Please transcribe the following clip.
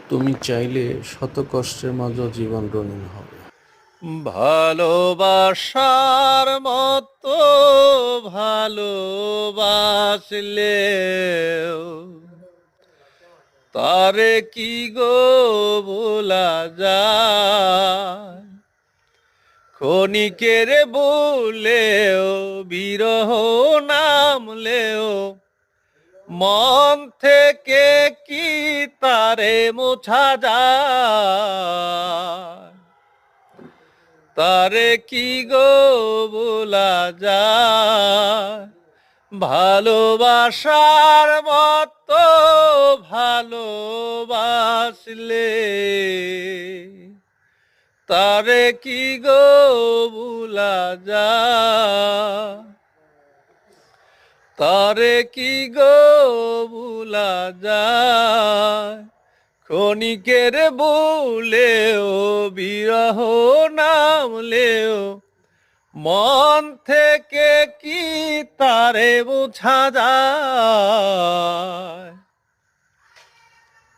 তুমি চাইলে শত কষ্টের মাঝেও জীবন রঙিন হবে। ভালোবাসার মতো ভালোবাসলে তারে কি গো ভোলা যায়? ক্ষণিকের বলেও বিরহ নামলেও মন থেকে কি তারে মোছা যায়? তারে কি গো ভোলা যায়? ভালোবাসার মতো ভালোবাসলে তারে কি গো ভোলা যায়? তারে কি গো ভোলা যায়? ক্ষণিকের বলেও বিরহ নামলেও মন থেকে কি তারে বোঝা যায়?